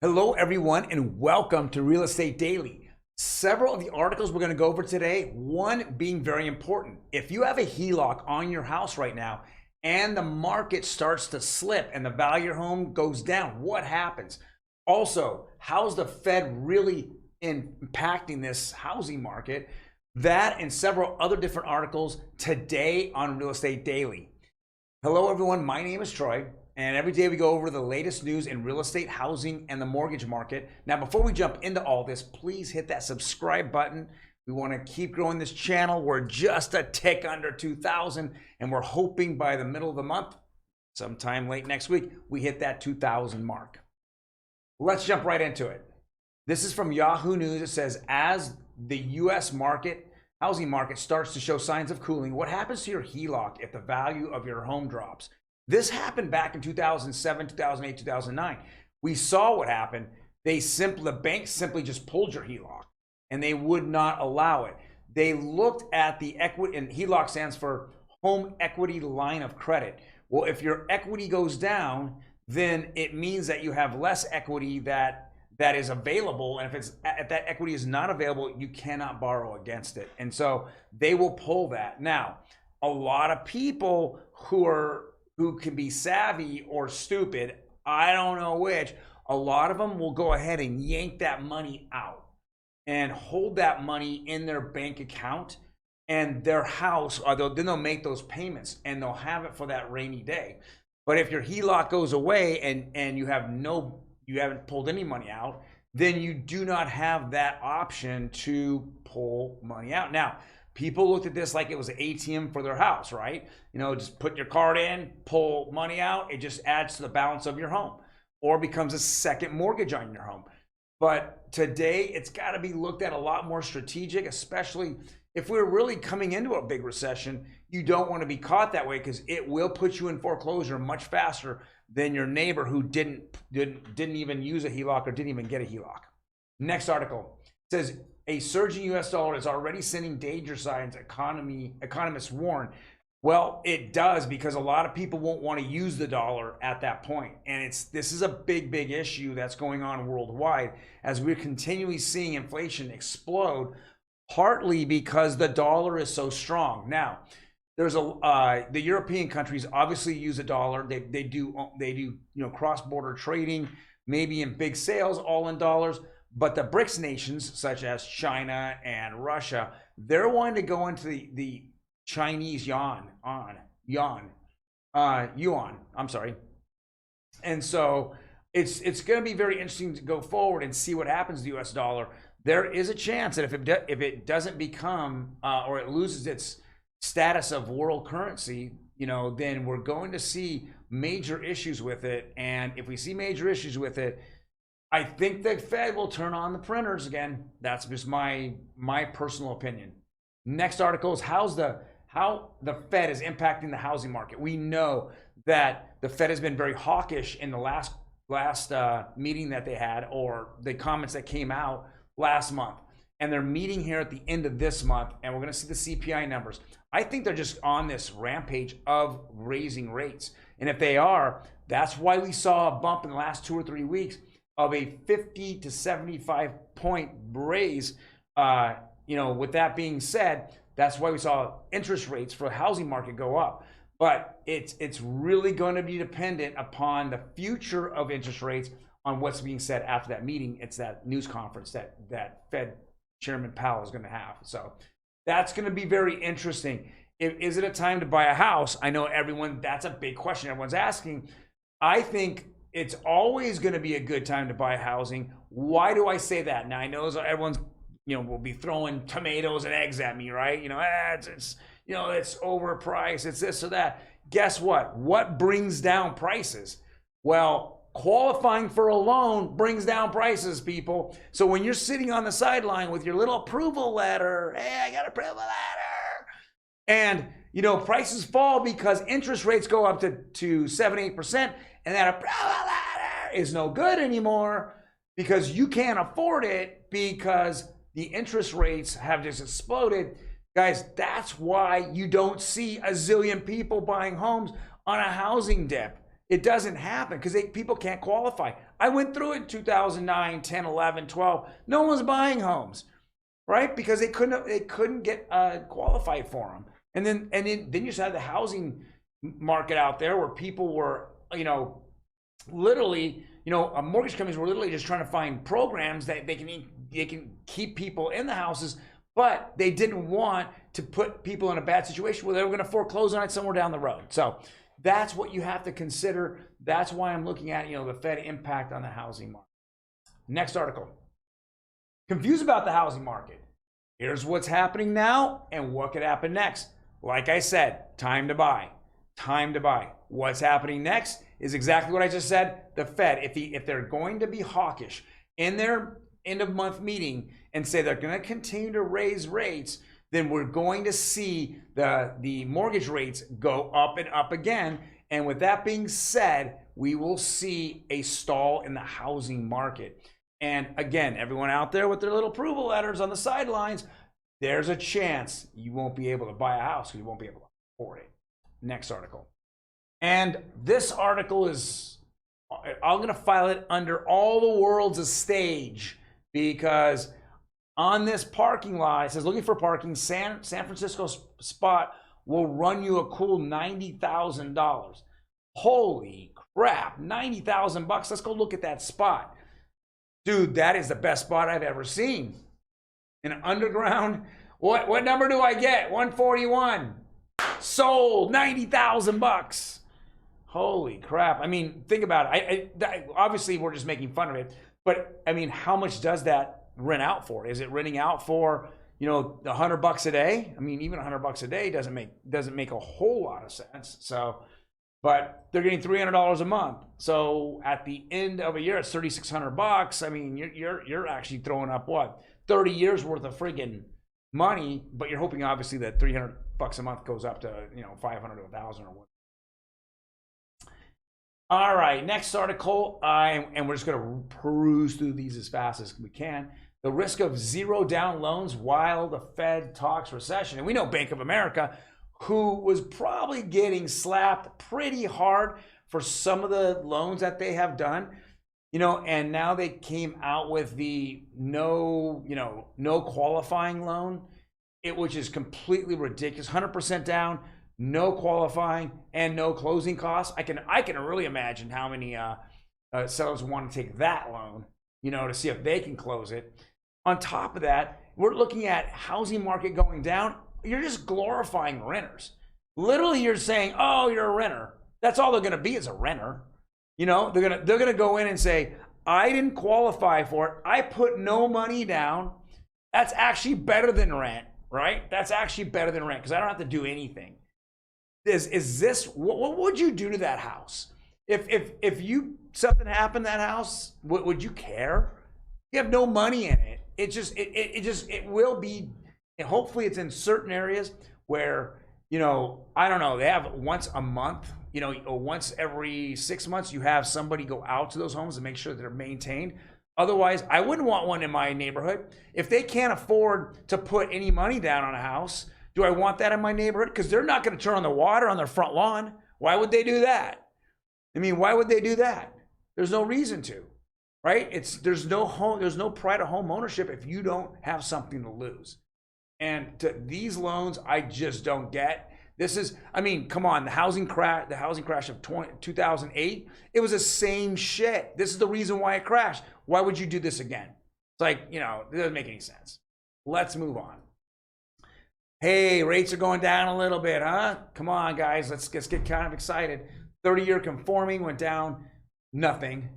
Hello, everyone, and welcome to Real Estate Daily. Several of the articles we're going to go over today, one being very important. If you have a HELOC on your house right now and the market starts to slip and the value of your home goes down, what happens? Also, how's the Fed really impacting this housing market? That and several other different articles today on Real Estate Daily. Hello, everyone. My name is Troy. And every day we go over the latest news in real estate, housing, and the mortgage market. Now, before we jump into all this, please hit that subscribe button. We want to keep growing this channel. We're just a tick under 2,000, and we're hoping by the middle of the month, sometime late next week, we hit that 2,000 mark. Let's jump right into it. This is from Yahoo News. It says, as the U.S. housing market starts to show signs of cooling, what happens to your HELOC if the value of your home drops? This happened back in 2007, 2008, 2009. We saw what happened. The bank simply just pulled your HELOC and they would not allow it. They looked at the equity, and HELOC stands for Home Equity Line of Credit. Well, if your equity goes down, then it means that you have less equity that is available. And if that equity is not available, you cannot borrow against it. And so they will pull that. Now, a lot of people who can be savvy or stupid, I don't know which, a lot of them will go ahead and yank that money out and hold that money in their bank account and their house, then they'll make those payments and they'll have it for that rainy day. But if your HELOC goes away and you haven't pulled any money out, then you do not have that option to pull money out. Now, people looked at this like it was an ATM for their house, right? You know, just put your card in, pull money out. It just adds to the balance of your home or becomes a second mortgage on your home. But today, it's got to be looked at a lot more strategic, especially if we're really coming into a big recession. You don't want to be caught that way because it will put you in foreclosure much faster than your neighbor who didn't even use a HELOC or didn't even get a HELOC. Next article says, a surging U.S. dollar is already sending danger signs, economists warn. Well, it does, because a lot of people won't want to use the dollar at that point. And this is a big issue that's going on worldwide as we're continually seeing inflation explode, partly because the dollar is so strong. Now, there's the European countries obviously use a dollar. They do cross-border trading, maybe in big sales, all in dollars. But the BRICS nations, such as China and Russia, they're wanting to go into the Chinese yuan. I'm sorry. And so it's going to be very interesting to go forward and see what happens to the U.S. dollar. There is a chance that if it doesn't become or it loses its status of world currency, then we're going to see major issues with it. And if we see major issues with it, I think the Fed will turn on the printers again. That's just my personal opinion. Next article is how the Fed is impacting the housing market. We know that the Fed has been very hawkish in the last meeting that they had, or the comments that came out last month. And they're meeting here at the end of this month, and we're going to see the CPI numbers. I think they're just on this rampage of raising rates. And if they are, that's why we saw a bump in the last 2 or 3 weeks of a 50 to 75 point raise. With that being said, that's why we saw interest rates for the housing market go up. But it's really going to be dependent upon the future of interest rates on what's being said after that meeting. It's that news conference that Fed Chairman Powell is going to have. So that's going to be very interesting. Is it a time to buy a house? I know that's a big question everyone's asking. I think it's always going to be a good time to buy housing. Why do I say that? Now, I know everyone's, will be throwing tomatoes and eggs at me, right? It's overpriced. It's this or that. Guess what? What brings down prices? Well, qualifying for a loan brings down prices, people. So when you're sitting on the sideline with your little approval letter, hey, I got an approval letter, and prices fall because interest rates go up to 7-8%, and that approval letter is no good anymore because you can't afford it because the interest rates have just exploded. Guys, that's why you don't see a zillion people buying homes on a housing dip. It doesn't happen because people can't qualify. I went through it in 2009, 10, 11, 12. No one was buying homes, right? Because they couldn't get qualified for them. And then you just had the housing market out there where people were, literally, mortgage companies were literally just trying to find programs that they can keep people in the houses, but they didn't want to put people in a bad situation where they were going to foreclose on it somewhere down the road. So that's what you have to consider. That's why I'm looking at, the Fed impact on the housing market. Next article. Confused about the housing market. Here's what's happening now and what could happen next. Like I said, time to buy. Time to buy. What's happening next is exactly what I just said. The Fed, if they're going to be hawkish in their end of month meeting and say they're going to continue to raise rates, then we're going to see the mortgage rates go up and up again. And with that being said, we will see a stall in the housing market. And again, everyone out there with their little approval letters on the sidelines, there's a chance you won't be able to buy a house because you won't be able to afford it. Next article. And this article is, I'm going to file it under all the world's a stage, because on this parking lot, it says looking for parking, San Francisco spot will run you a cool $90,000. Holy crap, $90,000 bucks. Let's go look at that spot. Dude, that is the best spot I've ever seen. An underground, what number do I get? 141. Sold, 90,000 bucks. Holy crap. I mean, think about it. Obviously, we're just making fun of it. But, I mean, how much does that rent out for? Is it renting out for, $100 a day? I mean, even $100 a day doesn't make a whole lot of sense. So, but they're getting $300 a month. So at the end of a year, it's $3,600. I mean, you're actually throwing up what? 30 years worth of friggin' money, but you're hoping obviously that $300 a month goes up to, 500 to 1,000 or what. All right, next article, and we're just going to peruse through these as fast as we can. The risk of zero down loans while the Fed talks recession. And we know Bank of America, who was probably getting slapped pretty hard for some of the loans that they have done, and now they came out with the no qualifying loan, which is completely ridiculous. 100% down, no qualifying, and no closing costs. I can really imagine how many sellers want to take that loan, to see if they can close it. On top of that, we're looking at housing market going down. You're just glorifying renters. Literally, you're saying, "Oh, you're a renter." That's all they're going to be, is a renter. They're gonna go in and say, "I didn't qualify for it. I put no money down." That's actually better than rent, right? That's actually better than rent because I don't have to do anything. Is this what would you do to that house? If something happened to that house, would you care? You have no money in it. It will be. And hopefully it's in certain areas where, I don't know, they have once a month, or once every 6 months, you have somebody go out to those homes and make sure they're maintained. Otherwise, I wouldn't want one in my neighborhood. If they can't afford to put any money down on a house, do I want that in my neighborhood? Because they're not going to turn on the water on their front lawn. Why would they do that? I mean, why would they do that? There's no reason to, right? There's no pride of home ownership if you don't have something to lose. And these loans, I just don't get. This is, come on, the housing crash of 2008, it was the same shit. This is the reason why it crashed. Why would you do this again? It's like, it doesn't make any sense. Let's move on. Hey, rates are going down a little bit, huh? Come on, guys, let's get kind of excited. 30-year conforming went down nothing.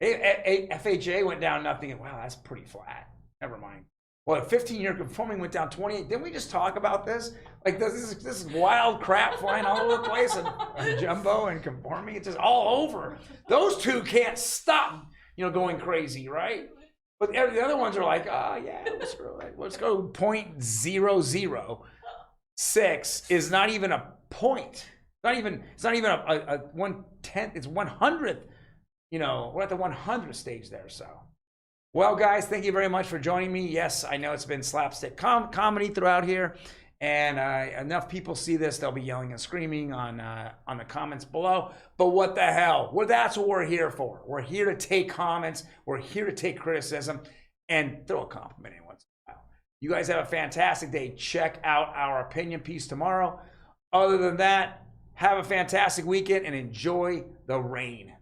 FHA went down nothing. Wow, that's pretty flat. Never mind. Well, the 15-year conforming went down 28. Didn't we just talk about this? Like this is wild crap flying all over the place, and jumbo and conforming. It's just all over. Those two can't stop, going crazy, right? But the other ones are like, yeah, let's go 0.006 is not even a point. It's not even a 1/10. It's 100th. We're at the 100th stage there. So. Well, guys, thank you very much for joining me. Yes, I know it's been slapstick comedy throughout here. And enough people see this, they'll be yelling and screaming on the comments below. But what the hell? Well, that's what we're here for. We're here to take comments. We're here to take criticism and throw a compliment in once in a while. You guys have a fantastic day. Check out our opinion piece tomorrow. Other than that, have a fantastic weekend and enjoy the rain.